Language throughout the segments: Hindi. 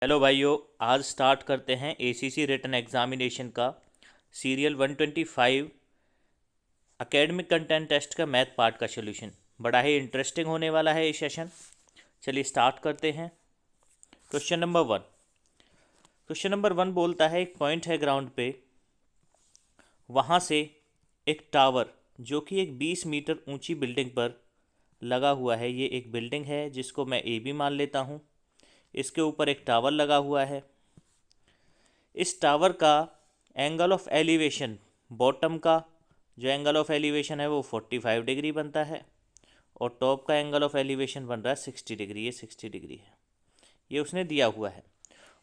हेलो भाइयों, आज स्टार्ट करते हैं एसीसी रिटन एग्जामिनेशन का सीरियल 125 एकेडमिक कंटेंट टेस्ट का मैथ पार्ट का सॉल्यूशन। बड़ा ही इंटरेस्टिंग होने वाला है ये सेशन। चलिए स्टार्ट करते हैं। क्वेश्चन नंबर वन बोलता है एक पॉइंट है ग्राउंड पे, वहाँ से एक टावर जो कि एक 20 मीटर ऊंची बिल्डिंग पर लगा हुआ है। ये एक बिल्डिंग है जिसको मैं ए बी मान लेता हूँ। इसके ऊपर एक टावर लगा हुआ है। इस टावर का एंगल ऑफ एलिवेशन, बॉटम का जो एंगल ऑफ एलिवेशन है वो 45 डिग्री बनता है और टॉप का एंगल ऑफ एलिवेशन बन रहा है 60 डिग्री। ये 60 डिग्री है, ये उसने दिया हुआ है।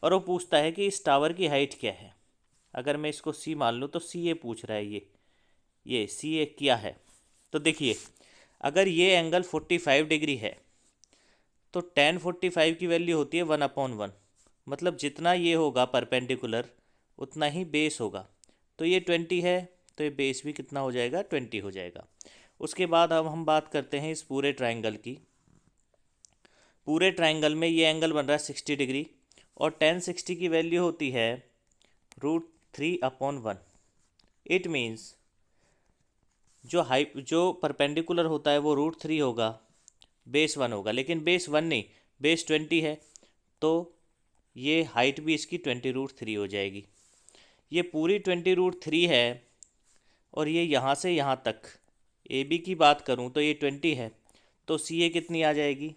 और वो पूछता है कि इस टावर की हाइट क्या है। अगर मैं इसको सी मान लूँ तो सी ये पूछ रहा है, ये सी ए क्या है। तो देखिए, अगर ये एंगल 45 डिग्री है तो tan 45 की वैल्यू होती है 1/1। मतलब जितना ये होगा परपेंडिकुलर उतना ही बेस होगा। तो ये 20 है तो ये बेस भी कितना हो जाएगा, 20 हो जाएगा। उसके बाद अब हम बात करते हैं इस पूरे ट्राइंगल की। पूरे ट्राइंगल में ये एंगल बन रहा है 60 डिग्री और tan 60 की वैल्यू होती है √3/1। इट मीन्स जो परपेंडिकुलर होता है वो √3 होगा, बेस 1 होगा। लेकिन बेस 1 नहीं, बेस 20 है तो ये हाइट भी इसकी 20√3 हो जाएगी। ये पूरी 20√3 है और ये यहाँ से यहाँ तक ए बी की बात करूँ तो ये 20 है। तो सी ए कितनी आ जाएगी,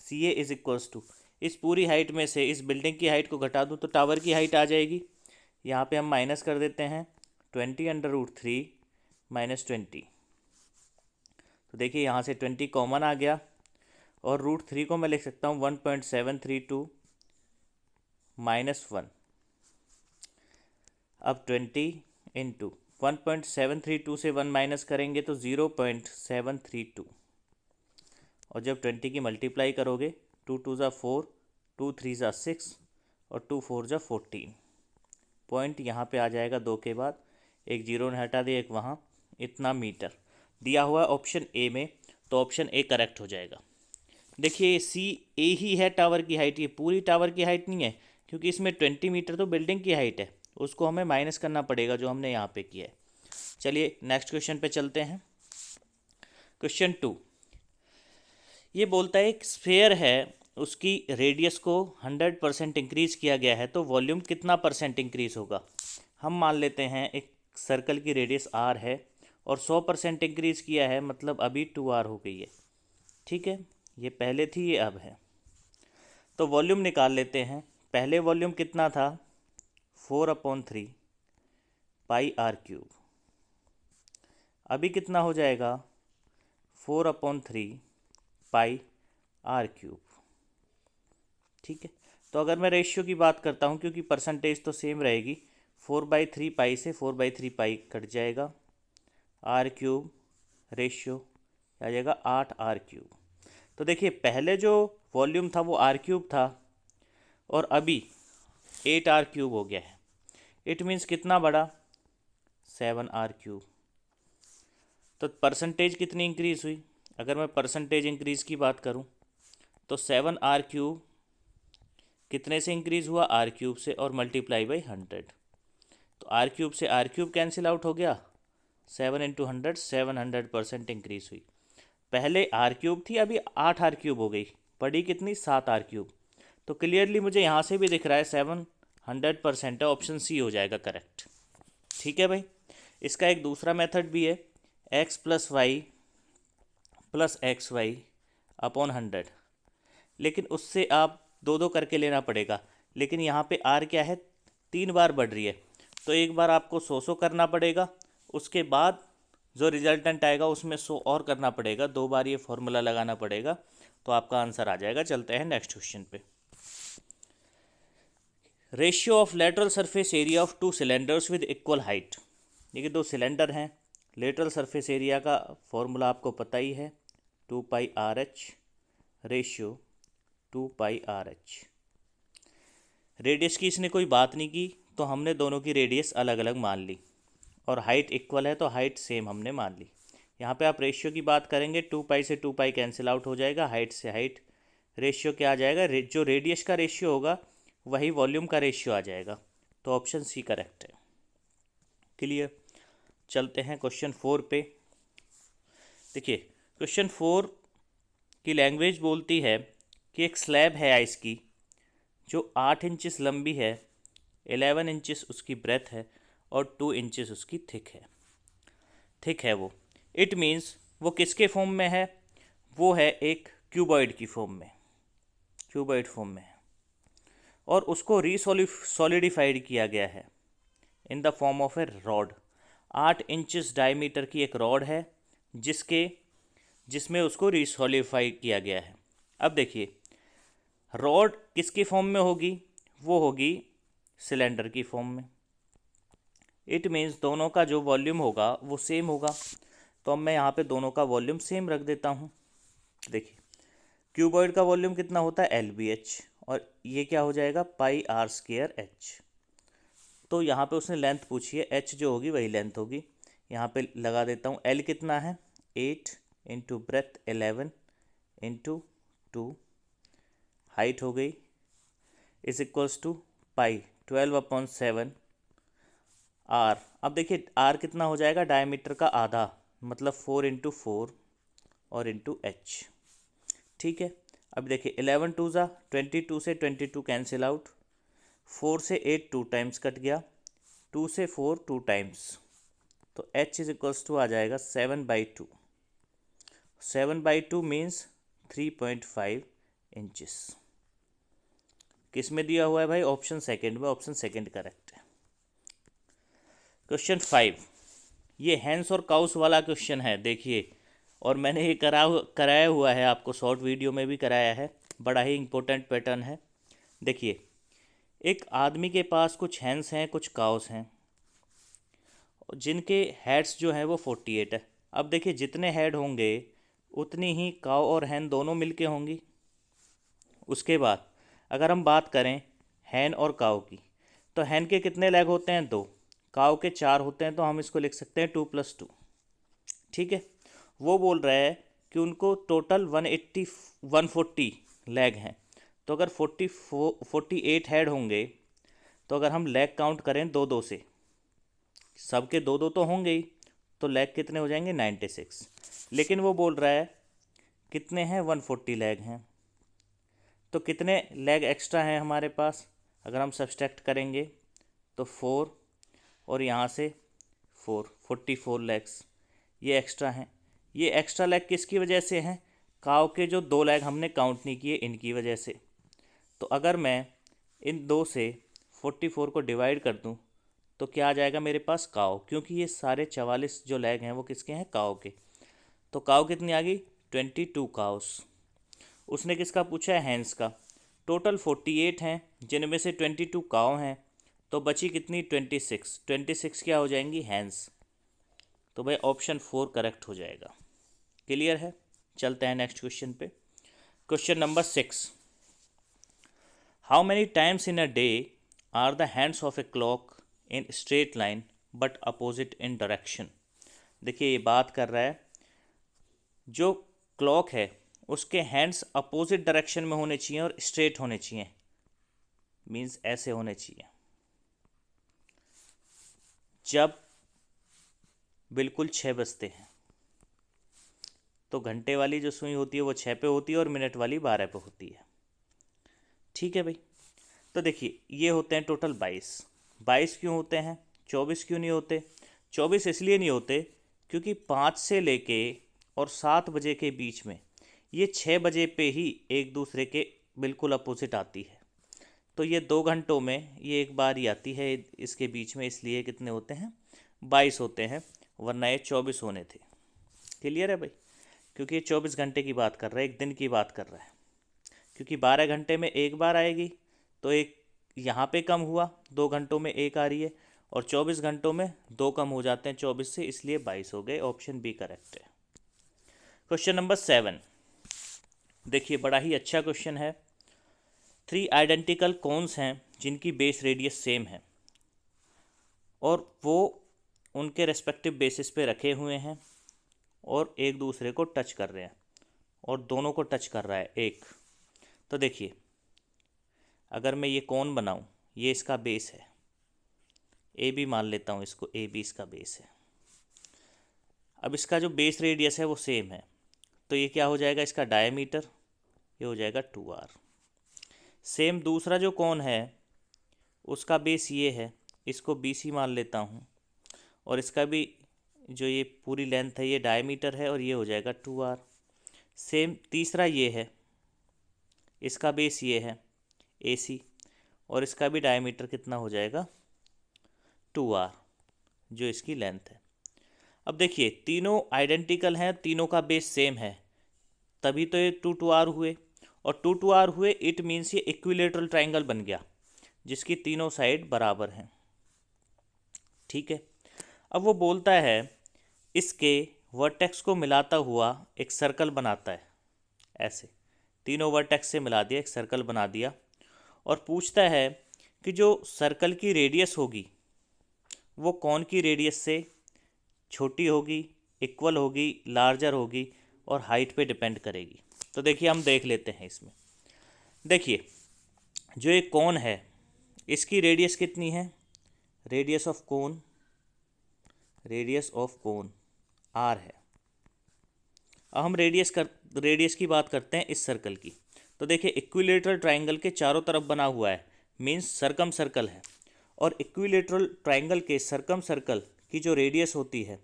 सी ए इज इक्वल्स टू, इस पूरी हाइट में से इस बिल्डिंग की हाइट को घटा दूँ तो टावर की हाइट आ जाएगी। यहाँ पे हम माइनस कर देते हैं 20/√3 माइनस 20। तो देखिए यहाँ से 20 कॉमन आ गया और √3 को मैं लिख सकता हूँ 1.732 -1। अब 20 इंटू 1.732 से 1 माइनस करेंगे तो 0.732। और जब 20 की मल्टीप्लाई करोगे 2 2 ज़ा 4, 2 3 ज़ा 6 और 2 4 ज़ा 14। पॉइंट यहाँ पे आ जाएगा 2 के बाद, एक जीरो ने हटा दिया, एक वहाँ। इतना मीटर दिया हुआ है ऑप्शन ए में, तो ऑप्शन ए करेक्ट हो जाएगा। देखिए सी ए ही है टावर की हाइट, ये पूरी टावर की हाइट नहीं है क्योंकि इसमें 20 मीटर तो बिल्डिंग की हाइट है, उसको हमें माइनस करना पड़ेगा जो हमने यहाँ पे किया है। चलिए नेक्स्ट क्वेश्चन पे चलते हैं। क्वेश्चन 2 ये बोलता है एक स्फेयर है, उसकी रेडियस को 100% इंक्रीज किया गया है तो वॉल्यूम कितना परसेंट इंक्रीज होगा। हम मान लेते हैं एक सर्कल की रेडियस आर है और 100% इंक्रीज किया है, मतलब अभी 2r हो गई है। ठीक है, ये पहले थी ये अब है। तो वॉल्यूम निकाल लेते हैं। पहले वॉल्यूम कितना था, 4/3 πr³। अभी कितना हो जाएगा, 4/3 πr³। ठीक है, तो अगर मैं रेशियो की बात करता हूँ, क्योंकि परसेंटेज तो सेम रहेगी, 4/3 पाई से 4/3 पाई कट जाएगा, r³ रेशियो आ जाएगा 8r³। तो देखिए पहले जो वॉल्यूम था वो r³ था और अभी 8r³ हो गया है। इट मीन्स कितना बड़ा, 7r³। तो परसेंटेज कितनी इंक्रीज़ हुई, अगर मैं परसेंटेज इंक्रीज़ की बात करूं तो 7r³ कितने से इंक्रीज़ हुआ, r³ से, और मल्टीप्लाई बाई 100। तो r³ से r³ कैंसिल आउट हो गया, 7 × 100 700% इंक्रीज़ हुई। पहले r³ थी, अभी 8r³ हो गई, पड़ी कितनी, 7r³। तो क्लियरली मुझे यहाँ से भी दिख रहा है 700% है, ऑप्शन सी हो जाएगा करेक्ट। ठीक है भाई, इसका एक दूसरा मेथड भी है, x + y + xy/100। लेकिन उससे आप दो दो करके लेना पड़ेगा। लेकिन यहाँ पे r क्या है, 3 बार बढ़ रही है, तो एक बार आपको 100 करना पड़ेगा, उसके बाद जो रिजल्टेंट आएगा उसमें 100 और करना पड़ेगा, 2 बार ये फॉर्मूला लगाना पड़ेगा, तो आपका आंसर आ जाएगा। चलते हैं नेक्स्ट क्वेश्चन पे। Ratio of lateral surface area of 2 cylinders with equal height. देखिए 2 सिलेंडर हैं, लेटरल सरफेस एरिया का फॉर्मूला आपको पता ही है, 2πRh रेशियो 2πRh। रेडियस की इसने कोई बात नहीं की, तो हमने दोनों की रेडियस अलग अलग मान ली, और हाइट इक्वल है तो हाइट सेम हमने मान ली। यहाँ पे आप रेशियो की बात करेंगे, 2π से 2π कैंसिल आउट हो जाएगा, हाइट से हाइट। रेशियो क्या आ जाएगा, जो रेडियस का रेशियो होगा वही वॉल्यूम का रेशियो आ जाएगा। तो ऑप्शन सी करेक्ट है। क्लियर। चलते हैं क्वेश्चन 4 पे। देखिए क्वेश्चन 4 की लैंग्वेज बोलती है कि एक स्लैब है आइस की जो 8 इंचेस लंबी है, 11 इंचेस उसकी ब्रेथ है और 2 इंचेस उसकी थिक है वो। इट मीन्स वो किसके फॉर्म में है? वो है एक क्यूबॉइड की फॉर्म में, क्यूबॉइड फॉर्म में है और उसको सॉलिडिफाइड किया गया है in the form of A rod. 8 inches diameter की एक रॉड है जिसमें उसको रिसॉलिडिफाई किया गया है। अब देखिए रॉड किसकी फॉर्म में होगी? वो होगी सिलेंडर की फॉर्म में। इट मीन्स दोनों का जो वॉल्यूम होगा वो सेम होगा। तो अब मैं यहाँ पे दोनों का वॉल्यूम सेम रख देता हूँ। देखिए क्यूबॉइड का वॉल्यूम कितना होता है? LBH, और ये क्या हो जाएगा? पाई आर स्क्वायर H। तो यहाँ पे उसने लेंथ पूछी है, H जो होगी वही लेंथ होगी। यहाँ पे लगा देता हूँ। L कितना है? 8 इंटू ब्रेथ 11 इंटू 2, हाइट हो गई, is equals to pi 12/7 R। अब देखिए R कितना हो जाएगा? डायमीटर का आधा, मतलब 4 इंटू 4 और इंटू H। ठीक है। अब देखिए 11 2 ज़ा 22 से 22 कैंसिल आउट, 4 से 8 2 टाइम्स कट गया, 2 से 4 2 टाइम्स, तो H इज इक्वल्स टू आ जाएगा 7/2। 7/2 मीन्स 3.5 इंचेस। किस में दिया हुआ है भाई? ऑप्शन सेकेंड में। ऑप्शन सेकेंड करेक्ट है। क्वेश्चन 5, ये हैंस और काउस वाला क्वेश्चन है देखिए, और मैंने ये कराया हुआ है आपको, शॉर्ट वीडियो में भी कराया है। बड़ा ही इंपॉर्टेंट पैटर्न है। देखिए एक आदमी के पास कुछ हैंस हैं कुछ काउस हैं जिनके हेड्स जो हैं वो 48 है। अब देखिए जितने हेड होंगे उतनी ही काउ और हैन दोनों मिलके होंगी। उसके बाद अगर हम बात करें हैन और काउ की, तो हैन के कितने लेग होते हैं? 2। काउ के 4 होते हैं, तो हम इसको लिख सकते हैं 2 + 2। ठीक है। वो बोल रहा है कि उनको टोटल 140 लेग हैं। तो अगर 48 हेड होंगे, तो अगर हम लेग काउंट करें 2-2 से, सबके 2-2 तो होंगे ही, तो लेग कितने हो जाएंगे? 96। लेकिन वो बोल रहा है कितने हैं? 140 लेग हैं। तो कितने लेग एक्स्ट्रा हैं हमारे पास? अगर हम सब्सट्रैक्ट करेंगे तो 4 और यहाँ से 44 लेग्स ये एक्स्ट्रा हैं। ये एक्स्ट्रा लेग किसकी वजह से हैं? काव के जो 2 लेग हमने काउंट नहीं किए, इनकी वजह से। तो अगर मैं इन 2 से 44 को डिवाइड कर दूं तो क्या आ जाएगा मेरे पास? काव, क्योंकि ये सारे 44 जो लेग हैं वो किसके हैं? काव के। तो काव कितनी आ गई? 22 काउस। उसने किसका पूछा है? हैंस का। टोटल 48 हैं जिनमें से 22 काव हैं, तो बची कितनी? 26 क्या हो जाएंगी? हैंस। तो भाई ऑप्शन 4 करेक्ट हो जाएगा। क्लियर है। चलते हैं नेक्स्ट क्वेश्चन पे। Question number 6, how many times in a day are the hands of a clock in straight line but opposite in direction? देखिए ये बात कर रहा है जो क्लॉक है उसके हैंड्स अपोजिट डायरेक्शन में होने चाहिए और स्ट्रेट होने चाहिए, मीन्स ऐसे होने चाहिए। जब बिल्कुल 6 बजते हैं तो घंटे वाली जो सुई होती है वो 6 पे होती है और मिनट वाली 12 पे होती है। ठीक है भाई। तो देखिए ये होते हैं टोटल 22 क्यों होते हैं? 24 क्यों नहीं होते? 24 इसलिए नहीं होते क्योंकि 5 से लेके और 7 बजे के बीच में ये 6 बजे पे ही एक दूसरे के बिल्कुल अपोजिट आती है। तो ये 2 घंटों में ये एक बार ही आती है इसके बीच में, इसलिए कितने होते हैं? 22 होते हैं, वरना ये 24 होने थे। क्लियर है भाई? क्योंकि ये 24 घंटे की बात कर रहा है, एक दिन की बात कर रहा है। क्योंकि 12 घंटे में एक बार आएगी, तो एक यहाँ पे कम हुआ, 2 घंटों में एक आ रही है, और 24 घंटों में 2 कम हो जाते हैं 24 से, इसलिए 22 हो गए। ऑप्शन बी करेक्ट है। क्वेश्चन नंबर 7, देखिए बड़ा ही अच्छा क्वेश्चन है। 3 आइडेंटिकल कोन्स हैं जिनकी बेस रेडियस सेम है और वो उनके रेस्पेक्टिव बेसिस पे रखे हुए हैं और एक दूसरे को टच कर रहे हैं, और दोनों को टच कर रहा है एक। तो देखिए अगर मैं ये कौन बनाऊं, ये इसका बेस है, ए बी मान लेता हूँ इसको, ए बी इसका बेस है। अब इसका जो बेस रेडियस है वो सेम है, तो ये क्या हो जाएगा, इसका डायमीटर, ये हो जाएगा 2r। सेम दूसरा जो कौन है उसका बेस ये है, इसको बी सी मान लेता हूँ, और इसका भी जो ये पूरी लेंथ है ये डायमीटर है, और ये हो जाएगा 2r। सेम तीसरा ये है, इसका बेस ये है ए सी, और इसका भी डायमीटर कितना हो जाएगा 2r, जो इसकी लेंथ है। अब देखिए तीनों आइडेंटिकल हैं, तीनों का बेस सेम है, तभी तो ये 2r हुए, और 2r हुए इट मीन्स ये इक्विलेटरल ट्राइंगल बन गया जिसकी तीनों साइड बराबर हैं। ठीक है, अब वो बोलता है इसके वर्टेक्स को मिलाता हुआ एक सर्कल बनाता है, ऐसे तीनों वर्टेक्स से मिला दिया, एक सर्कल बना दिया, और पूछता है कि जो सर्कल की रेडियस होगी वो कौन की रेडियस से छोटी होगी, इक्वल होगी, लार्जर होगी, और हाइट पे डिपेंड करेगी। तो देखिए हम देख लेते हैं इसमें। देखिए जो एक कोन है इसकी रेडियस कितनी है, रेडियस ऑफ कोन आर है। अब हम रेडियस की बात करते हैं इस सर्कल की। तो देखिए इक्विलेटरल ट्राइंगल के चारों तरफ बना हुआ है, मीन्स सर्कम सर्कल है, और इक्विलेटरल ट्राइंगल के सर्कम सर्कल की जो रेडियस होती है,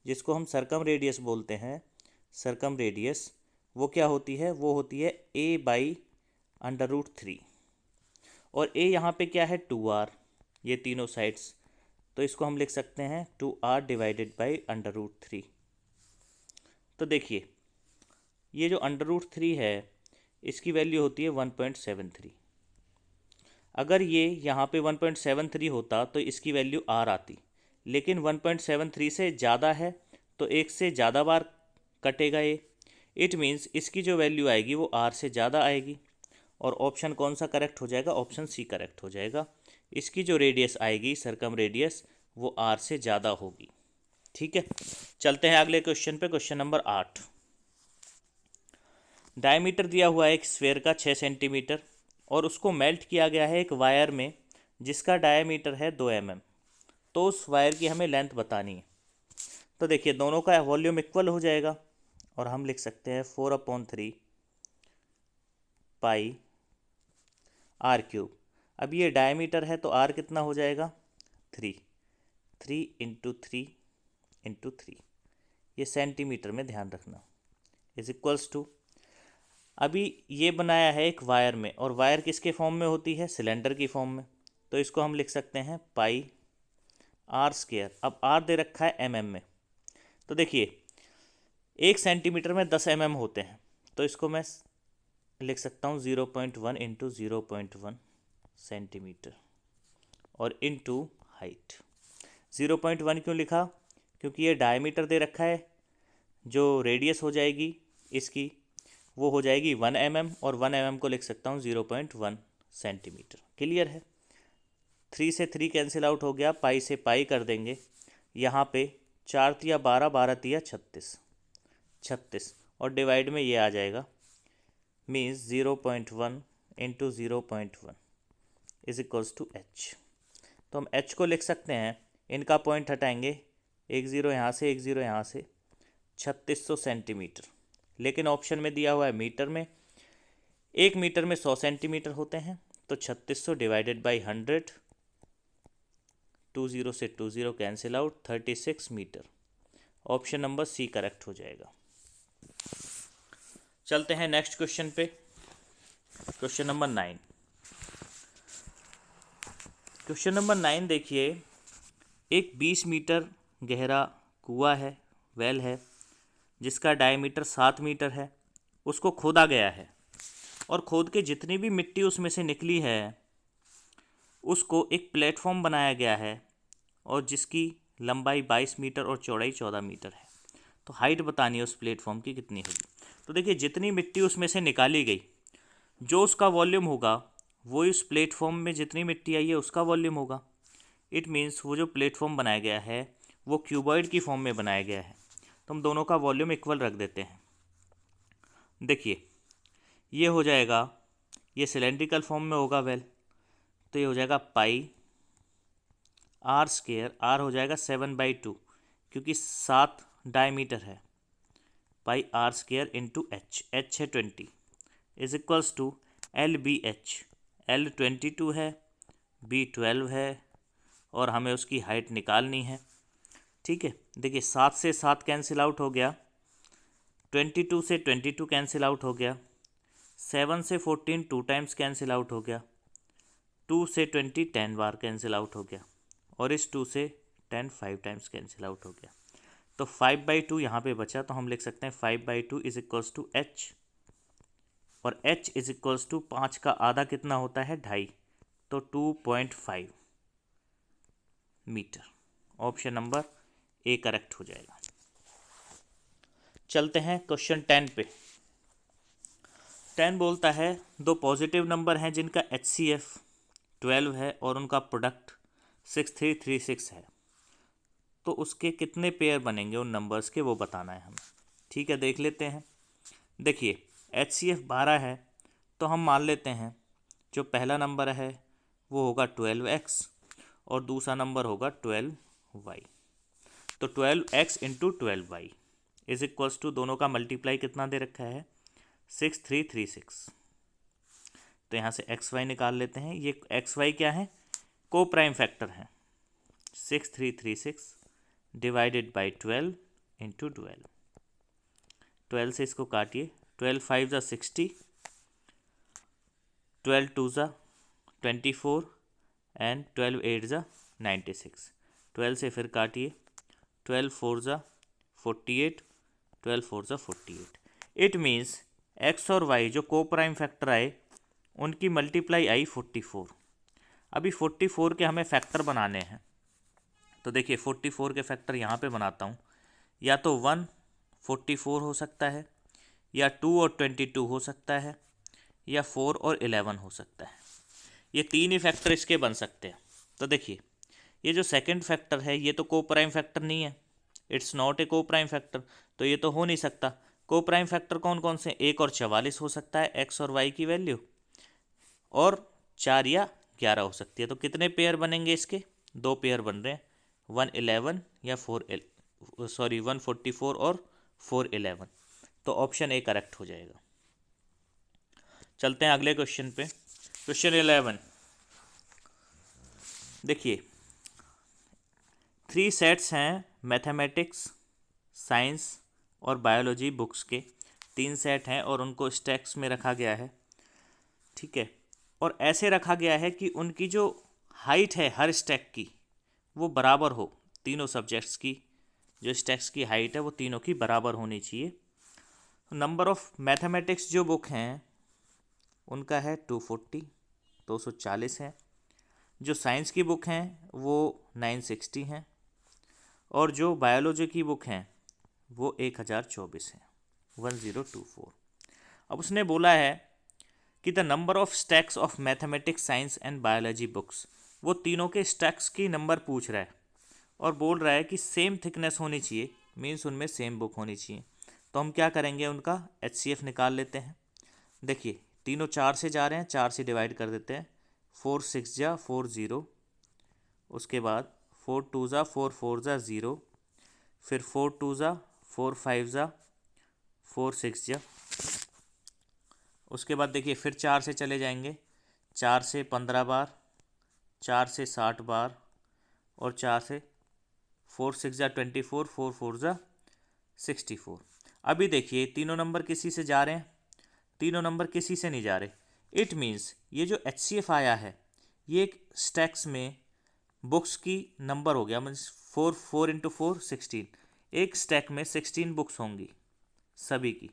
जिसको हम सर्कम रेडियस बोलते हैं, सर्कम रेडियस, वो क्या होती है, वो होती है a/√3, और a यहाँ पे क्या है 2r, ये तीनों साइड्स, तो इसको हम लिख सकते हैं 2r डिवाइडेड बाई √3। तो देखिए ये जो √3 है इसकी वैल्यू होती है 1.73। अगर ये यहाँ पे 1.73 होता तो इसकी वैल्यू r आती, लेकिन 1.73 से ज़्यादा है तो एक से ज़्यादा बार कटेगा ये, इट मीन्स इसकी जो वैल्यू आएगी वो r से ज़्यादा आएगी, और ऑप्शन कौन सा करेक्ट हो जाएगा, ऑप्शन सी करेक्ट हो जाएगा। इसकी जो रेडियस आएगी सर्कम रेडियस वो r से ज़्यादा होगी। ठीक है, चलते हैं अगले क्वेश्चन पे, क्वेश्चन नंबर 8। डायमीटर दिया हुआ है एक स्फेयर का 6 सेंटीमीटर, और उसको मेल्ट किया गया है एक वायर में जिसका डायमीटर है 2 mm। तो उस वायर की हमें लेंथ बतानी है। तो देखिए दोनों का वॉल्यूम इक्वल हो जाएगा, और हम लिख सकते हैं 4/3 पाई r³। अब ये डायमीटर है तो r कितना हो जाएगा 3 × 3, ये सेंटीमीटर में ध्यान रखना, इज इक्वल्स टू, अभी ये बनाया है एक वायर में, और वायर किसके फॉर्म में होती है, सिलेंडर की फॉर्म में, तो इसको हम लिख सकते हैं पाई r²। अब r दे रखा है mm में, तो देखिए 1 सेंटीमीटर में 10 mm होते हैं, तो इसको मैं लिख सकता हूँ 0.1 × 0.1 सेंटीमीटर, और इनटू हाइट। 0.1 क्यों लिखा, क्योंकि ये डायमीटर दे रखा है, जो रेडियस हो जाएगी इसकी वो हो जाएगी 1 mm, और 1 mm को लिख सकता हूँ 0.1 सेंटीमीटर। क्लियर है, 3 से 3 कैंसिल आउट हो गया, पाई से पाई कर देंगे, यहाँ पे 4 × 12, 12 × 36, और डिवाइड में ये आ जाएगा, means 0.1 × 0.1 is equals to h। तो हम h को लिख सकते हैं, इनका पॉइंट हटाएंगे, 1 0 यहाँ से, 1 0 यहाँ से, 3600 सेंटीमीटर, लेकिन ऑप्शन में दिया हुआ है मीटर में, 1 मीटर में 100 सेंटीमीटर होते हैं, तो 3600 डिवाइडेड बाई 100, 20 से 20 cancel out, 36 metre. Option number C correct हो जाएगा। चलते हैं नेक्स्ट क्वेश्चन पे, क्वेश्चन नंबर 9। क्वेश्चन नंबर 9 देखिए, एक 20 मीटर गहरा कुआं है, वेल है, जिसका डायमीटर 7 मीटर है, उसको खोदा गया है, और खोद के जितनी भी मिट्टी उसमें से निकली है उसको एक प्लेटफॉर्म बनाया गया है, और जिसकी लंबाई 22 मीटर और चौड़ाई 14 मीटर है। तो हाइट बतानी है उस प्लेटफॉर्म की कितनी होगी। तो देखिए जितनी मिट्टी उसमें से निकाली गई, जो उसका वॉल्यूम होगा वो इस प्लेटफॉर्म में जितनी मिट्टी आई है उसका वॉल्यूम होगा। इट मीन्स वो जो प्लेटफॉर्म बनाया गया है वो क्यूबॉइड की फॉर्म में बनाया गया है, तो हम दोनों का वॉल्यूम इक्वल रख देते हैं। देखिए ये हो जाएगा, ये सिलेंड्रिकल फॉर्म में होगा वेल, तो ये हो जाएगा पाई आर स्क्वेयर, आर हो जाएगा 7/2 क्योंकि 7 डायमीटर है, pi r square into h, h है 20 is equals to l b h, l 22 है, बी 12 है और हमें उसकी हाइट निकालनी है। ठीक है, देखिए 7 से 7 कैंसिल आउट हो गया, 22 से 22 कैंसिल आउट हो गया, 7 से 14 2 टाइम्स कैंसिल आउट हो गया, 2 से 20 10 बार कैंसिल आउट हो गया और इस 2 से 10 5 टाइम्स कैंसिल आउट हो गया। तो 5/2 यहाँ पे बचा, तो हम लिख सकते हैं 5/2 इज इक्वल्स टू एच, और h इज इक्वल्स टू 5 का आधा कितना होता है 2.5, तो 2.5 metre. Option number A correct हो जाएगा। चलते हैं क्वेश्चन 10 पे। 10 बोलता है दो पॉजिटिव नंबर हैं जिनका HCF 12 है और उनका प्रोडक्ट 6336 है, तो उसके कितने पेयर बनेंगे उन नंबर्स के, वो बताना है हमें। ठीक है, देख लेते हैं। देखिए HCF 12 है, तो हम मान लेते हैं जो पहला नंबर है वो होगा 12x और दूसरा नंबर होगा 12y। तो 12x into 12y is equals to, दोनों का मल्टीप्लाई कितना दे रखा है 6336। तो यहाँ से XY निकाल लेते हैं। ये XY क्या है, को प्राइम फैक्टर है, 6336 डिवाइडेड बाई 12 इंटू 12। 12 से इसको काटिए, 12 5 ज़ा 60, 12 2 ज़ा 24 एंड 12 8 ज़ा 96। 12 से फिर काटिए, 12 4 ज़ा 48, 12 4 ज़ा 48। इट मीन्स एक्स और वाई जो को प्राइम फैक्टर आए उनकी मल्टीप्लाई आई 44। अभी 44 के हमें फैक्टर बनाने हैं, तो देखिए 44 के फैक्टर यहाँ पे बनाता हूँ। या तो 1 44 हो सकता है, या 2 और 22 हो सकता है, या 4 और 11 हो सकता है। ये तीन ही फैक्टर इसके बन सकते हैं। तो देखिए ये जो सेकंड फैक्टर है ये तो को प्राइम फैक्टर नहीं है, इट्स नॉट ए को प्राइम फैक्टर, तो ये तो हो नहीं सकता। को प्राइम फैक्टर कौन कौन से, 1 और 44 हो सकता है एक्स और वाई की वैल्यू, और 4 या 11 हो सकती है। तो कितने पेयर बनेंगे इसके, 2 पेयर बन रहे हैं, 111 या 144 और 411। तो ऑप्शन ए करेक्ट हो जाएगा। चलते हैं अगले क्वेश्चन पे। क्वेश्चन 11 देखिए, 3 सेट्स हैं मैथमेटिक्स, साइंस और बायोलॉजी बुक्स के, 3 सेट हैं और उनको स्टैक्स में रखा गया है। ठीक है, और ऐसे रखा गया है कि उनकी जो हाइट है हर स्टैक की वो बराबर हो, तीनों सब्जेक्ट्स की जो स्टैक्स की हाइट है वो तीनों की बराबर होनी चाहिए। नंबर ऑफ मैथमेटिक्स जो बुक हैं उनका है 240, 240 है। जो साइंस की बुक हैं वो 960 हैं, और जो बायोलॉजी की बुक हैं वो 1024 हैं, 1024। अब उसने बोला है कि the number of stacks of mathematics, science and biology books, वो तीनों के स्टैक्स की नंबर पूछ रहा है और बोल रहा है कि सेम थिकनेस होनी चाहिए, मीन्स उनमें सेम बुक होनी चाहिए। तो हम क्या करेंगे, उनका HCF निकाल लेते हैं। देखिए तीनों 4 से जा रहे हैं, 4 से डिवाइड कर देते हैं, 4 6 जा 4 0, उसके बाद 4 2 ज़ा 4 4 ज़ा 0, फिर 4 2 ज़ा 4 5 ज़ा 4 6 जा, उसके बाद देखिए फिर 4 से चले जाएंगे, 4 से 15 बार, 4 से 60 बार, और 4 से 4 6 ज़ा 24, 4 4 ज़ा 64। अभी देखिए तीनों नंबर किसी से जा रहे हैं, तीनों नंबर किसी से नहीं जा रहे। इट मीन्स ये जो HCF आया है ये एक स्टैक्स में बुक्स की नंबर हो गया, मीन्स 4 4 इंटू 4 16, एक स्टैक में 16 बुक्स होंगी सभी की,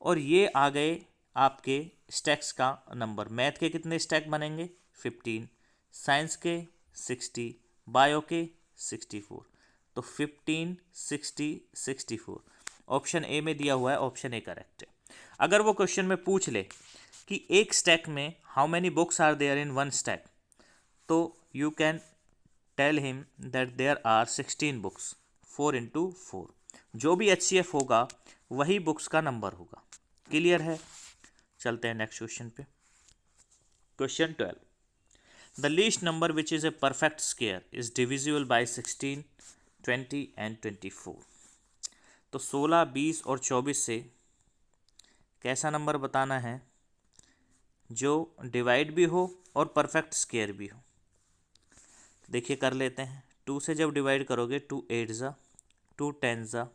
और ये आ गए आपके स्टैक्स का नंबर। मैथ के कितने स्टैक बनेंगे 15, साइंस के 60, बायो के 64। तो 15 60 64 ऑप्शन ए में दिया हुआ है, ऑप्शन ए करेक्ट है। अगर वो क्वेश्चन में पूछ ले कि एक स्टैक में how many books are there in one stack, तो you can tell him that there are 16 books, 4 into 4। जो भी HCF होगा वही बुक्स का नंबर होगा। क्लियर है। चलते हैं नेक्स्ट क्वेश्चन पे। Question 12, the least number which is a perfect square is divisible by 16, 20 and 24। तो 16, 20 और 24 से कैसा नंबर बताना है जो डिवाइड भी हो और परफेक्ट स्क्वायर भी हो। देखिए कर लेते हैं। 2 से जब डिवाइड करोगे 2 8 ज़ा, 2 10 ज़ा,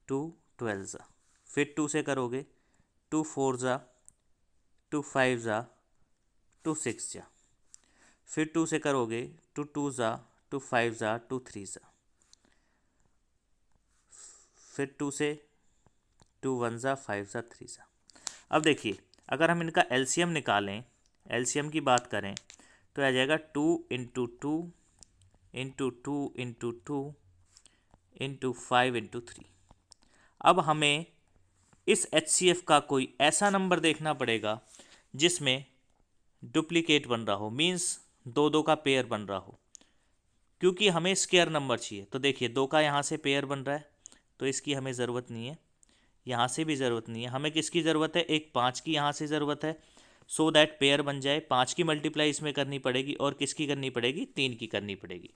2 12 ज़ा। फिर 2 से करोगे 2 4 ज़ा, 2 5 ज़ा, 2 6 ज़ा। फिर 2 से करोगे 2 2 ज़ा, 2 5 ज़ा, 2 3 ज़ा। फिर 2 से 2 1 ज़ा, 5 ज़ा, 3 ज़ा। अब देखिए अगर हम इनका एलसीएम निकालें, एलसीएम की बात करें तो आ जाएगा 2 into 2 into 2 into 2 into 5 into 3। अब हमें इस HCF का कोई ऐसा नंबर देखना पड़ेगा जिसमें डुप्लीकेट बन रहा हो, मीन्स 2 2 का पेयर बन रहा हो, क्योंकि हमें स्क्वायर नंबर चाहिए। तो देखिए 2 का यहाँ से पेयर बन रहा है तो इसकी हमें ज़रूरत नहीं है, यहाँ से भी ज़रूरत नहीं है। हमें किसकी ज़रूरत है? एक 5 की यहाँ से ज़रूरत है, सो दैट पेयर बन जाए। 5 की मल्टीप्लाई इसमें करनी पड़ेगी और किसकी करनी पड़ेगी? 3 की करनी पड़ेगी।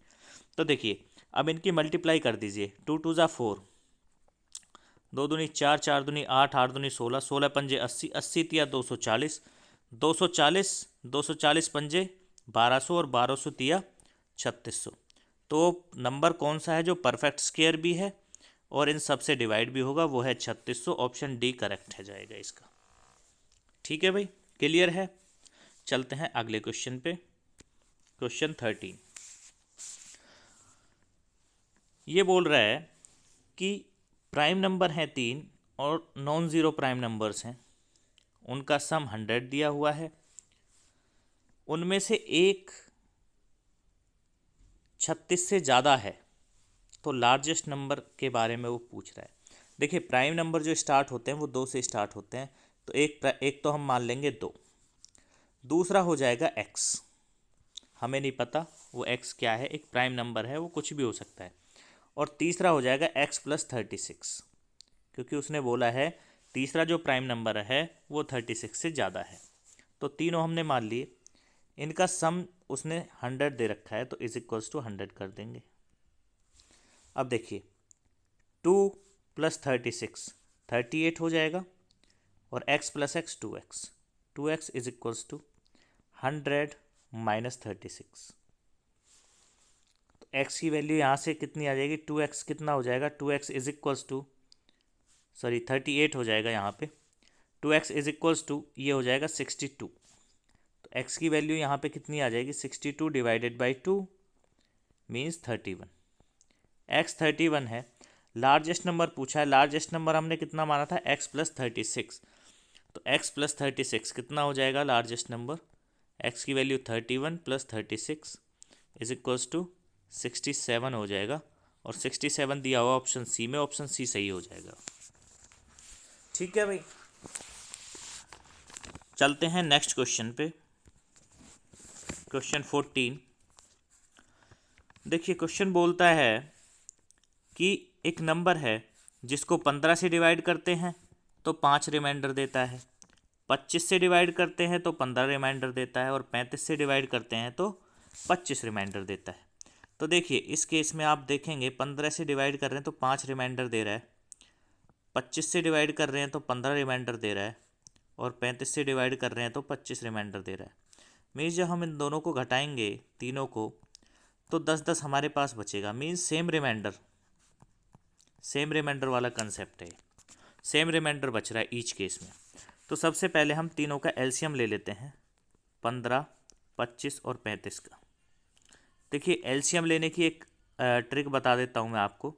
तो देखिए अब इनकी मल्टीप्लाई कर दीजिए। 2 2 ज़ा 4, 2 दूनी 4, 4 दूनी 8, 8 दूनी 16, 16 पंजे 80, 80 तिया 240, 240, 240 पंजे 1200 और 1200 तिया 3600। तो नंबर कौन सा है जो परफेक्ट स्क्वायर भी है और इन सब से डिवाइड भी होगा? वो है 3600। ऑप्शन डी करेक्ट है जाएगा इसका। ठीक है भाई, क्लियर है। चलते हैं अगले क्वेश्चन पे। क्वेश्चन 13 ये बोल रहा है कि प्राइम नंबर हैं 3 और नॉन ज़ीरो प्राइम नंबर्स हैं, उनका सम 100 दिया हुआ है। उनमें से एक 36 से ज़्यादा है, तो लार्जेस्ट नंबर के बारे में वो पूछ रहा है। देखिए प्राइम नंबर जो स्टार्ट होते हैं वो 2 से स्टार्ट होते हैं, तो एक तो हम मान लेंगे 2। दूसरा हो जाएगा x, हमें नहीं पता वो x क्या है, एक प्राइम नंबर है, वो कुछ भी हो सकता है। और तीसरा हो जाएगा x + 36, क्योंकि उसने बोला है तीसरा जो प्राइम नंबर है वो 36 से ज़्यादा है। तो तीनों हमने मान लिए, इनका सम उसने 100 दे रखा है, तो इज इक्वल्स टू 100 कर देंगे। अब देखिए 2 + 36 38 हो जाएगा, और x + x 2x, 2x is equals to 100 - 36। तो x की वैल्यू यहाँ से कितनी आ जाएगी? 2x कितना हो जाएगा? 2x इज इक्वल्स टू 38 हो जाएगा यहाँ पे। 2x इज इक्वल्स टू ये हो जाएगा 62। तो x की वैल्यू यहाँ पे कितनी आ जाएगी? 62 डिवाइडेड बाई 2 मीन्स 31। x 31 है। लार्जेस्ट नंबर पूछा है, लार्जेस्ट नंबर हमने कितना माना था? x + 36। तो x + 36 कितना हो जाएगा लार्जेस्ट नंबर? x की वैल्यू 31 + 36 इज इक्वल्स टू 67 हो जाएगा, और 67 दिया हुआ ऑप्शन सी में, ऑप्शन सी सही हो जाएगा। ठीक है भाई, चलते हैं नेक्स्ट क्वेश्चन पे। क्वेश्चन 14 देखिए क्वेश्चन बोलता है कि एक नंबर है जिसको 15 से डिवाइड करते हैं तो 5 रिमाइंडर देता है, 25 से डिवाइड करते हैं तो 15 रिमाइंडर देता है, और 35 से डिवाइड करते हैं तो 25 रिमाइंडर देता है। तो देखिए इस केस में आप देखेंगे 15 से डिवाइड कर रहे हैं तो 5 रिमाइंडर दे रहा है, 25 से डिवाइड कर रहे हैं तो 15 रिमाइंडर दे रहा है, और 35 से डिवाइड कर रहे हैं तो 25 रिमाइंडर दे रहा है। मीन्स जब हम इन दोनों को घटाएंगे तीनों को तो 10 10 हमारे पास बचेगा, मीन्स सेम रिमाइंडर वाला कंसेप्ट है। सेम रिमाइंडर बच रहा है ईच केस में। तो सबसे पहले हम तीनों का एलसीएम ले लेते हैं, 15, 25 और 35 का। देखिए एलसीएम लेने की एक ट्रिक बता देता हूँ मैं आपको।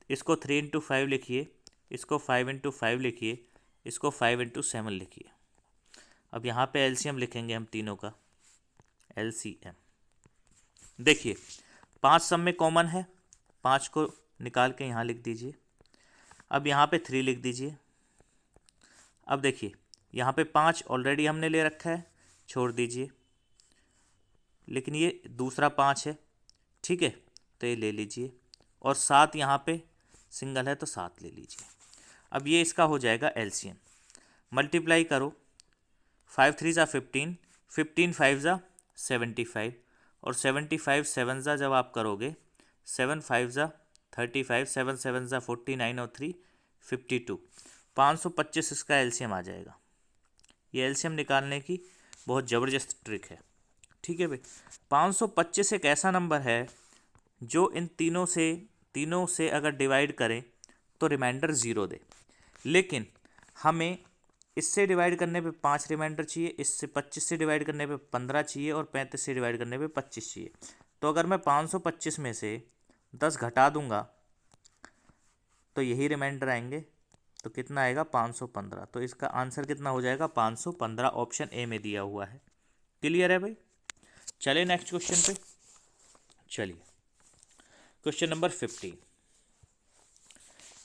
इसको 3 × 5 लिखिए, इसको 5 × 5 लिखिए, इसको 5 × 7 लिखिए। अब यहाँ पे एलसीएम लिखेंगे हम तीनों का, एलसीएम। देखिए 5 सब में कॉमन है, 5 को निकाल के यहाँ लिख दीजिए। अब यहाँ पे 3 लिख दीजिए। अब देखिए यहाँ पे 5 ऑलरेडी हमने ले रखा है, छोड़ दीजिए, लेकिन ये दूसरा 5 है, ठीक है, तो ये ले लीजिए। और 7 यहाँ पे सिंगल है तो 7 ले लीजिए। अब ये इसका हो जाएगा एलसीएम। मल्टीप्लाई करो, 5 3 ज़ा 15, 15 5 ज़ा 75, और 75 7 ज़ा जब आप करोगे, 7 5 ज़ा 35, 7 7 ज़ा 49 और 3 52, 525 इसका एलसीएम आ जाएगा। ये एलसीएम निकालने की बहुत ज़बरदस्त ट्रिक है। ठीक है भाई, 525 एक ऐसा नंबर है जो इन तीनों से अगर डिवाइड करें तो रिमाइंडर ज़ीरो दे, लेकिन हमें इससे डिवाइड करने पे 5 रिमाइंडर चाहिए, इससे 25 से डिवाइड करने पे 15 चाहिए, और 35 से डिवाइड करने पे 25 चाहिए। तो अगर मैं 525 में से 10 घटा दूंगा तो यही रिमाइंडर आएंगे, तो कितना आएगा 515। तो इसका आंसर कितना हो जाएगा 515, ऑप्शन ए में दिया हुआ है। क्लियर है भाई? चलिए नेक्स्ट क्वेश्चन पे। चलिए क्वेश्चन नंबर 15,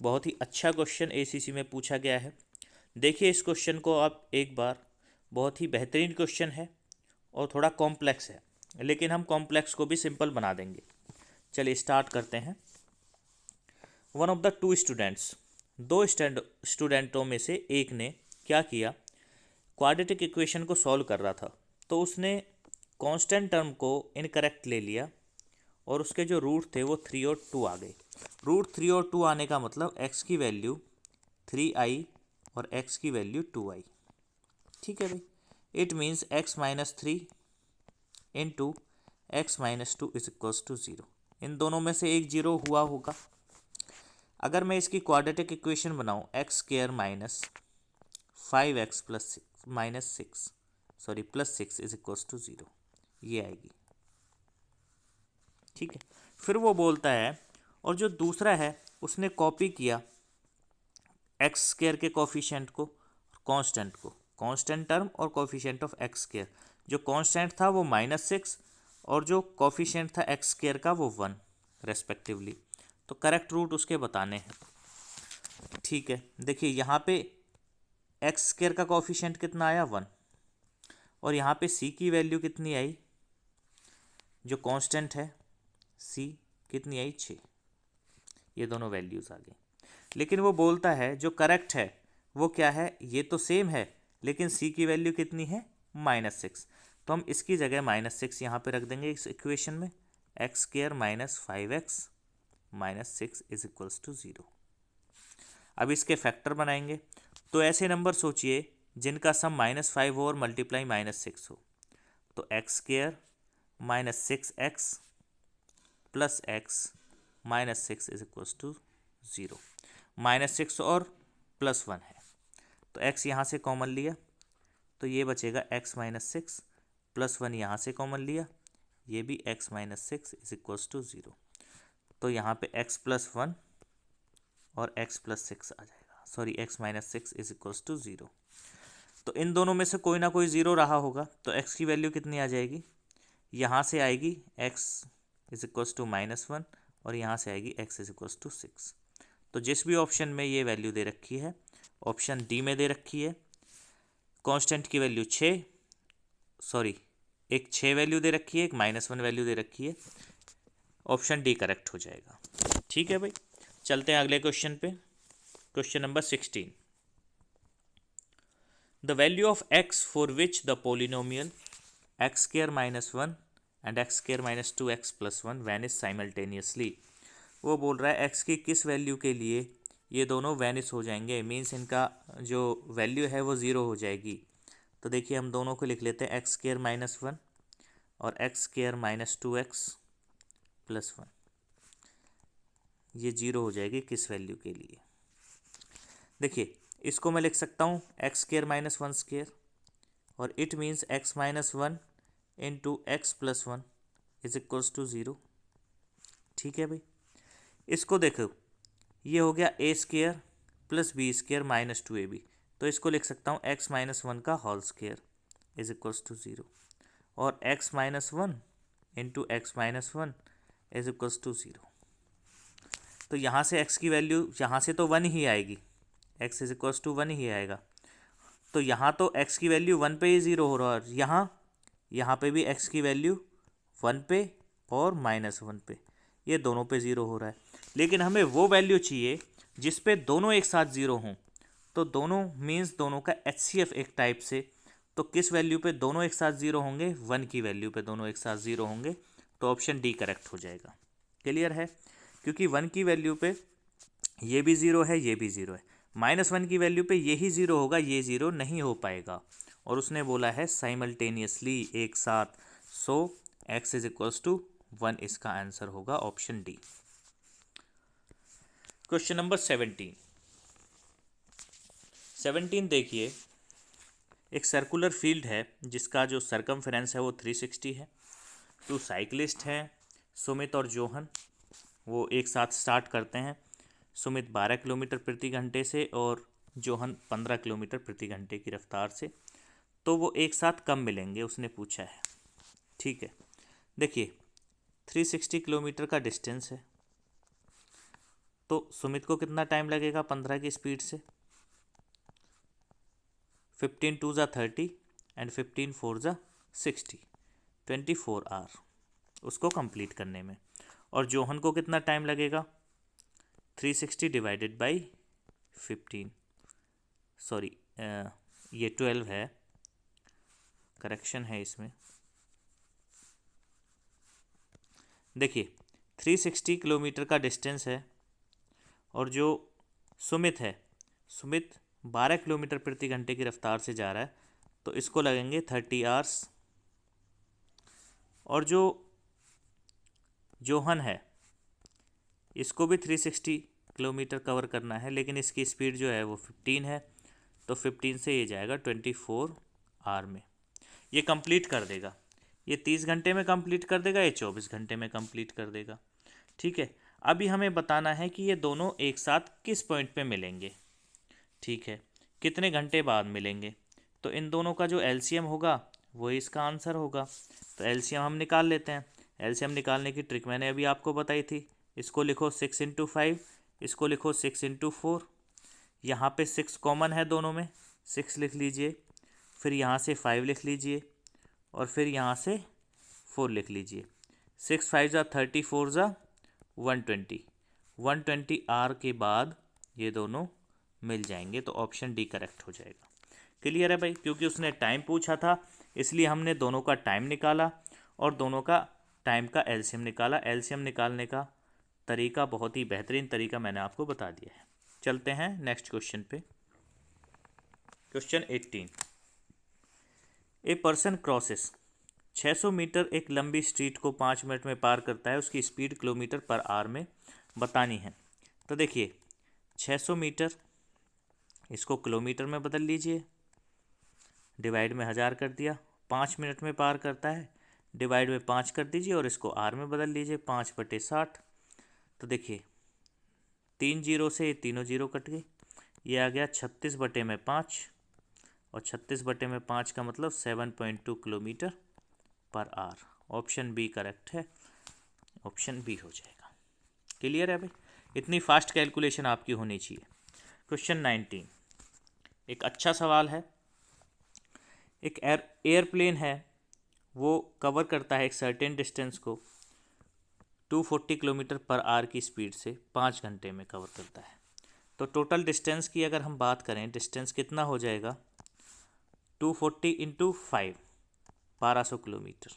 बहुत ही अच्छा क्वेश्चन एसीसी में पूछा गया है। देखिए इस क्वेश्चन को आप एक बार, बहुत ही बेहतरीन क्वेश्चन है और थोड़ा कॉम्प्लेक्स है, लेकिन हम कॉम्प्लेक्स को भी सिंपल बना देंगे। चलिए स्टार्ट करते हैं। One of the two students, दो स्टूडेंटों में से एक ने क्या किया, क्वाड्रेटिक इक्वेशन को सॉल्व कर रहा था, तो उसने कांस्टेंट टर्म को इनकरेक्ट ले लिया और उसके जो रूट थे वो 3 और 2 आ गए। रूट 3 और 2 आने का मतलब x की वैल्यू 3i और x की वैल्यू 2i। ठीक है भाई, it means x minus 3 into x minus 2 is equals to 0। इन दोनों में से एक जीरो हुआ होगा। अगर मैं इसकी क्वाड्रेटिक इक्वेशन बनाऊं, x square minus 5x plus minus 6 sorry plus 6 is equals to 0, ये आएगी। ठीक है, फिर वो बोलता है, और जो दूसरा है उसने कॉपी किया एक्स स्क्वायर के कोफिशिएंट को, कांस्टेंट को, कांस्टेंट टर्म और कोफिशिएंट ऑफ एक्स स्क्वायर। जो कांस्टेंट था वो -6 और जो कोफिशिएंट था एक्स स्क्वायर का वो 1 रेस्पेक्टिवली। तो करेक्ट रूट उसके बताने हैं। ठीक है, देखिए यहाँ पे एक्स स्क्वायर का कोफिशिएंट कितना आया 1, और यहाँ पे सी की वैल्यू कितनी आई, जो कांस्टेंट है सी कितनी आई 6, ये दोनों वैल्यूज़ आ गई। लेकिन वो बोलता है जो करेक्ट है वो क्या है, ये तो सेम है लेकिन सी की वैल्यू कितनी है -6। तो हम इसकी जगह -6 यहाँ पे रख देंगे इस इक्वेशन में, x square minus 5x minus 6 is equals to 0। अब इसके फैक्टर बनाएंगे, तो ऐसे नंबर सोचिए जिनका सम -5 हो और मल्टीप्लाई -6 हो। तो x square minus 6x plus x minus 6 is equals to 0। -6 और +1 है, तो x यहाँ से कॉमन लिया तो ये बचेगा x माइनस 6, +1 यहाँ से कॉमन लिया, ये भी x minus 6 is equals to 0। तो यहाँ पे x प्लस 1 और x प्लस 6 आ जाएगा, sorry x minus 6 is equals to 0। तो इन दोनों में से कोई ना कोई ज़ीरो रहा होगा, तो x की वैल्यू कितनी आ जाएगी, यहाँ से आएगी x इज इक्वल्स टू -1 और यहाँ से आएगी x इज इक्वल्स टू 6। तो जिस भी ऑप्शन में ये वैल्यू दे रखी है, ऑप्शन डी में दे रखी है, कांस्टेंट की वैल्यू 6, सॉरी एक 6 वैल्यू दे रखी है, एक -1 वैल्यू दे रखी है, ऑप्शन डी करेक्ट हो जाएगा। ठीक है भाई, चलते हैं अगले क्वेश्चन पे। Question number 16, the value of x for which the polynomial x square -1 and x square -2x plus 1 vanish simultaneously. वो बोल रहा है x की किस वैल्यू के लिए ये दोनों वैनिश हो जाएंगे, मीन्स इनका जो वैल्यू है वो ज़ीरो हो जाएगी। तो देखिए हम दोनों को लिख लेते हैं, एक्स स्क्वायर -1 और एक्स स्क्वायर -2x प्लस 1, ये ज़ीरो हो जाएगी किस वैल्यू के लिए। देखिए इसको मैं लिख सकता हूँ एक्स स्क्वायर -1 स्क्वायर, और it means x -1 into x plus 1 is equals to 0। ठीक है भाई, इसको देखो ये हो गया a square plus b square minus 2ab, तो इसको लिख सकता हूँ x -1 का whole square is equals to 0, और x -1 into x -1 is equals to 0। तो यहाँ से x की वैल्यू, यहाँ से तो 1 ही आएगी, x इज इक्वल्स टू 1 ही आएगा। तो यहाँ तो x की वैल्यू 1 पे ही 0 हो रहा है, और यहाँ पे भी x की वैल्यू 1 पे और -1 पे, ये दोनों पे 0 हो रहा है। लेकिन हमें वो वैल्यू चाहिए जिस पे दोनों एक साथ 0 हों। तो दोनों मीन्स दोनों का HCF एक टाइप से तो किस वैल्यू पे दोनों एक साथ ज़ीरो होंगे? 1 की वैल्यू पे दोनों एक साथ ज़ीरो होंगे, तो ऑप्शन डी करेक्ट हो जाएगा। क्लियर है? क्योंकि 1 की वैल्यू पे ये भी ज़ीरो है, ये भी ज़ीरो है। -1 की वैल्यू पे यही ज़ीरो होगा, ये ज़ीरो नहीं हो पाएगा। और उसने बोला है साइमल्टेनियसली, एक साथ। सो x इज इक्वल्स टू 1 इसका आंसर होगा ऑप्शन डी। क्वेश्चन नंबर 17 देखिए, एक सर्कुलर फील्ड है जिसका जो सरकमफेरेंस है वो 360 है। 2 साइकिलिस्ट हैं, सुमित और जोहन। वो एक साथ स्टार्ट करते हैं। सुमित 12 किलोमीटर प्रति घंटे से और जोहन 15 किलोमीटर प्रति घंटे की रफ्तार से। तो वो एक साथ कब मिलेंगे उसने पूछा है। ठीक है, देखिए 360 किलोमीटर का डिस्टेंस है, तो सुमित को कितना टाइम लगेगा 15 की स्पीड से? 15 2 ज़ा 30 एंड 15 4 ज़ा 60, 24 आवर उसको कंप्लीट करने में। और जोहन को कितना टाइम लगेगा? 360 डिवाइडेड बाई 15, सॉरी ये 12 है, करेक्शन है इसमें। देखिए 360 किलोमीटर का डिस्टेंस है और जो सुमित है, सुमित 12 किलोमीटर प्रति घंटे की रफ्तार से जा रहा है, तो इसको लगेंगे 30 आवर्स। और जो जोहन है इसको भी 360 किलोमीटर कवर करना है, लेकिन इसकी स्पीड जो है वो 15 है, तो 15 से ये जाएगा 24 आवर में। ये कंप्लीट कर देगा, ये 30 घंटे में कंप्लीट कर देगा, ये 24 घंटे में कंप्लीट कर देगा। ठीक है, अभी हमें बताना है कि ये दोनों एक साथ किस पॉइंट पे मिलेंगे। ठीक है, कितने घंटे बाद मिलेंगे? तो इन दोनों का जो एलसीएम होगा वही इसका आंसर होगा। तो एलसीएम हम निकाल लेते हैं। एलसीएम निकालने की ट्रिक मैंने अभी आपको बताई थी। इसको लिखो 6 इंटू 5, इसको लिखो 6 इंटू 4। यहाँ पर 6 कॉमन है दोनों में, 6 लिख लीजिए। फिर यहाँ से 5 लिख लीजिए और फिर यहाँ से 4 लिख लीजिए। 6 5 ज़ा 30, 4 ज़ा 120, 120 आर के बाद ये दोनों मिल जाएंगे, तो ऑप्शन डी करेक्ट हो जाएगा। क्लियर है भाई? क्योंकि उसने टाइम पूछा था इसलिए हमने दोनों का टाइम निकाला और दोनों का टाइम का एलसीएम निकाला। एलसीएम निकालने का तरीका बहुत ही बेहतरीन तरीका मैंने आपको बता दिया है। चलते हैं नेक्स्ट क्वेश्चन पे। Question 18, a person crosses 600 metre एक लंबी स्ट्रीट को 5 मिनट में पार करता है, उसकी स्पीड किलोमीटर पर आवर में बतानी है। तो देखिए 600 मीटर, इसको किलोमीटर में बदल लीजिए, डिवाइड में 1000 कर दिया। 5 मिनट में पार करता है, डिवाइड में 5 कर दीजिए और इसको आर में बदल लीजिए, 5/60। तो देखिए 3 जीरो से ये तीनों जीरो कट गई, ये आ गया 36/5 और 36/5 का मतलब 7.2 kilometre per hour. Option B correct है, ऑप्शन बी हो जाएगा। क्लियर है भाई? इतनी फास्ट कैलकुलेशन आपकी होनी चाहिए। क्वेश्चन 19, एक अच्छा सवाल है। एक एयरप्लेन है, वो कवर करता है एक सर्टेन डिस्टेंस को 240 किलोमीटर पर आवर की स्पीड से 5 घंटे में कवर करता है। तो टोटल डिस्टेंस की अगर हम बात करें, डिस्टेंस कितना हो जाएगा? 240 इंटू 5, 1200 किलोमीटर।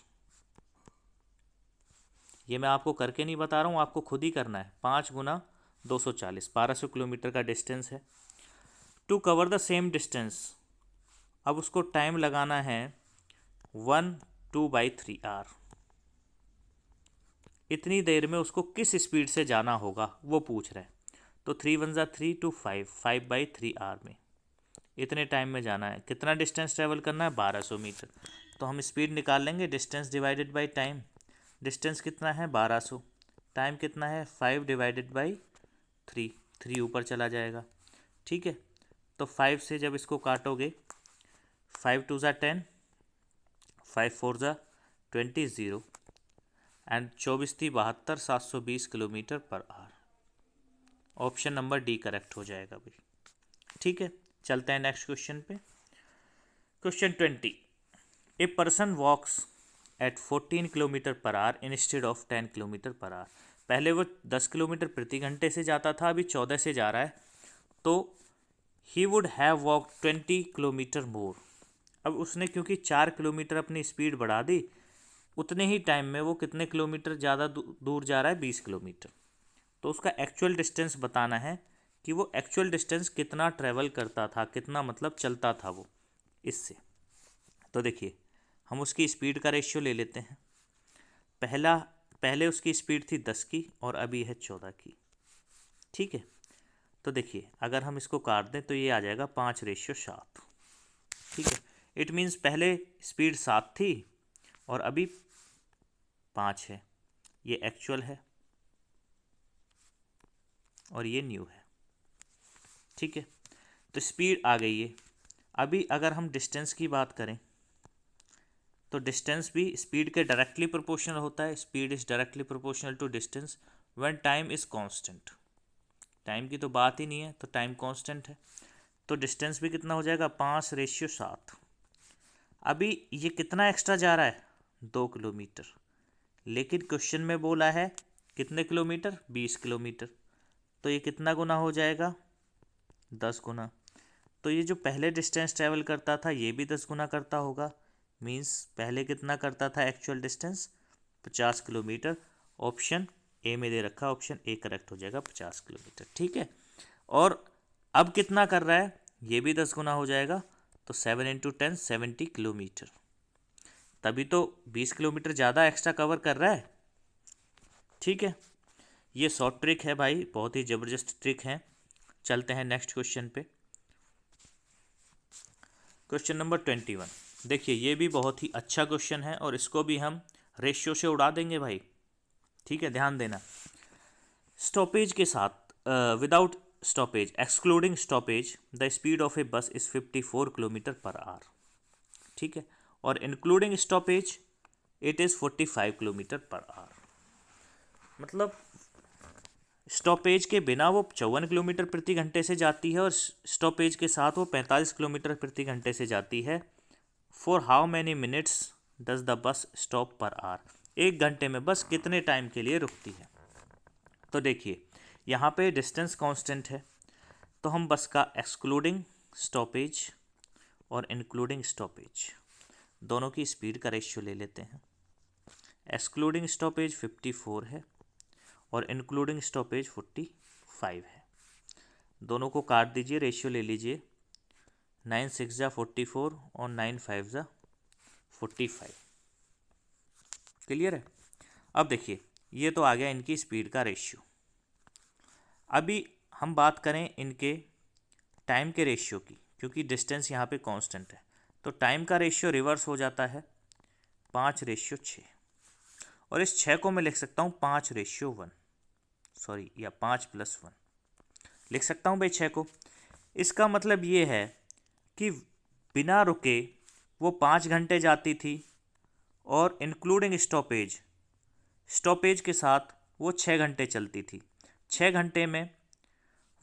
ये मैं आपको करके नहीं बता रहा हूँ, आपको खुद ही करना है। 5 गुना 240, 1200 किलोमीटर का डिस्टेंस है। To cover the same distance, अब उसको टाइम लगाना है 1/2/3 आवर। इतनी देर में उसको किस स्पीड से जाना होगा वो पूछ रहा है। तो 3 1 ज़ा 3 टू 5, 5/3 आवर में इतने टाइम में जाना है। कितना डिस्टेंस ट्रेवल करना है? 1200 मीटर। तो हम स्पीड निकाल लेंगे, distance divided by time. Distance कितना है? 1200। टाइम कितना है? 5/3, 3 ऊपर चला जाएगा। ठीक है, तो 5 से जब इसको काटोगे, 5 2 ज़ा 10, 5 4 ज़ा 20, 0 and 24 3 72, 720 kilometre per hour. Option number D correct हो जाएगा भाई। ठीक है, चलते हैं नेक्स्ट क्वेश्चन पे। Question 20, a person walks at 14 kilometre per hour instead of 10 kilometre per hour. पहले वो 10 किलोमीटर प्रति घंटे से जाता था, अभी 14 से जा रहा है, तो he would have walk 20 kilometre more. अब उसने क्योंकि 4 किलोमीटर अपनी स्पीड बढ़ा दी, उतने ही टाइम में वो कितने किलोमीटर ज़्यादा दूर जा रहा है, 20 किलोमीटर। तो उसका एक्चुअल डिस्टेंस बताना है कि वो एक्चुअल डिस्टेंस कितना ट्रेवल करता था, कितना मतलब चलता था वो इससे। तो देखिए हम उसकी स्पीड का रेशियो ले लेते हैं। पहले उसकी स्पीड थी 10 की और अभी है 14 की। ठीक है, तो देखिए अगर हम इसको काट दें तो ये आ जाएगा 5:7। ठीक है, इट मीन्स पहले स्पीड 7 थी और अभी 5 है। ये एक्चुअल है और ये न्यू है। ठीक है, तो स्पीड आ गई है। अभी अगर हम डिस्टेंस की बात करें तो डिस्टेंस भी स्पीड के डायरेक्टली प्रोपोर्शनल होता है। Speed is directly proportional to distance when time is constant. Time की तो बात ही नहीं है, तो टाइम कांस्टेंट है। तो डिस्टेंस भी कितना हो जाएगा, 5:7। अभी ये कितना एक्स्ट्रा जा रहा है, 2 किलोमीटर। लेकिन क्वेश्चन में बोला है कितने किलोमीटर, 20 किलोमीटर। तो ये कितना गुना हो जाएगा, 10 गुना। तो ये जो पहले डिस्टेंस ट्रेवल करता था ये भी 10 गुना करता होगा। मीन्स पहले कितना करता था actual distance, 50 kilometre. Option A में दे रखा, ऑप्शन ए करेक्ट हो जाएगा, 50 किलोमीटर। ठीक है, और अब कितना कर रहा है, ये भी 10 गुना हो जाएगा। तो 7 × 10 70 किलोमीटर। तभी तो 20 किलोमीटर ज़्यादा एक्स्ट्रा कवर कर रहा है। ठीक है, ये शॉर्ट ट्रिक है भाई, बहुत ही ज़बरदस्त ट्रिक है। चलते हैं नेक्स्ट क्वेश्चन पे। Question number 21। देखिए ये भी बहुत ही अच्छा क्वेश्चन है और इसको भी हम रेशियो से उड़ा देंगे भाई। ठीक है, ध्यान देना। स्टॉपेज के साथ, without stoppage, excluding stoppage, the speed of a bus is 54 kilometre per hour. ठीक है, और including stoppage it is 45 kilometre per hour. मतलब स्टॉपेज के बिना वो 54 किलोमीटर प्रति घंटे से जाती है और स्टॉपेज के साथ वो 45 किलोमीटर प्रति घंटे से जाती है। For how many minutes does the bus stop per hour. 1 घंटे में बस कितने टाइम के लिए रुकती है। तो देखिए यहाँ पे डिस्टेंस कांस्टेंट है, तो हम बस का एक्सक्लूडिंग स्टॉपेज और इंक्लूडिंग स्टॉपेज दोनों की स्पीड का रेशियो ले लेते हैं। एक्सक्लूडिंग स्टॉपेज 54 है और इंक्लूडिंग स्टॉपेज 45 है। दोनों को काट दीजिए, रेशियो ले लीजिए। 9 6 जा 44 और 9 5 जा 45। क्लियर है। अब देखिए ये तो आ गया इनकी स्पीड का रेशियो। अभी हम बात करें इनके टाइम के रेशियो की, क्योंकि डिस्टेंस यहाँ पे कांस्टेंट है। तो टाइम का रेशियो रिवर्स हो जाता है, 5:6। और इस 6 को मैं लिख सकता हूँ 5:1, सॉरी, या 5+1 लिख सकता हूँ भाई 6 को। इसका मतलब ये है कि बिना रुके वो 5 घंटे जाती थी और इंक्लूडिंग स्टॉपेज के साथ वो 6 घंटे चलती थी। 6 घंटे में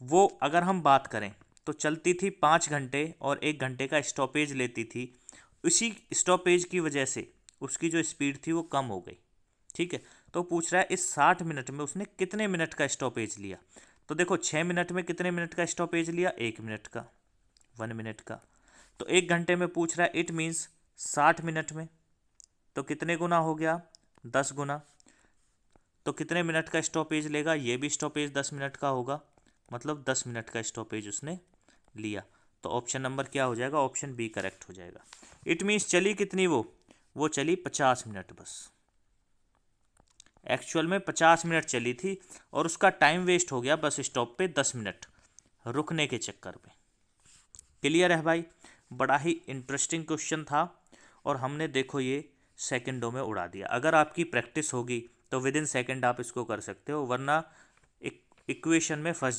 वो अगर हम बात करें तो चलती थी 5 घंटे और 1 घंटे का स्टॉपेज लेती थी। उसी स्टॉपेज की वजह से उसकी जो स्पीड थी वो कम हो गई। ठीक है, तो पूछ रहा है इस 60 मिनट में उसने कितने मिनट का स्टॉपेज लिया। तो देखो 6 मिनट में कितने मिनट का स्टॉपेज लिया, 1 मिनट का, 1 मिनट का। तो 1 घंटे में पूछ रहा है, इट मीन्स 60 मिनट में। तो कितने गुना हो गया, 10 गुना। तो कितने मिनट का स्टॉपेज लेगा, ये भी स्टॉपेज 10 मिनट का होगा, मतलब 10 मिनट का स्टॉपेज उसने लिया। तो ऑप्शन नंबर क्या हो जाएगा, ऑप्शन बी करेक्ट हो जाएगा। इट मीन्स चली कितनी वो चली 50 मिनट बस। एक्चुअल में 50 मिनट चली थी और उसका टाइम वेस्ट हो गया बस स्टॉप पे 10 मिनट रुकने के चक्कर में। क्लियर है भाई, बड़ा ही इंटरेस्टिंग क्वेश्चन था और हमने देखो ये सेकंडों में उड़ा दिया। अगर आपकी प्रैक्टिस होगी तो विद इन सेकंड आप इसको कर सकते हो, वरना इक्वेशन में फंस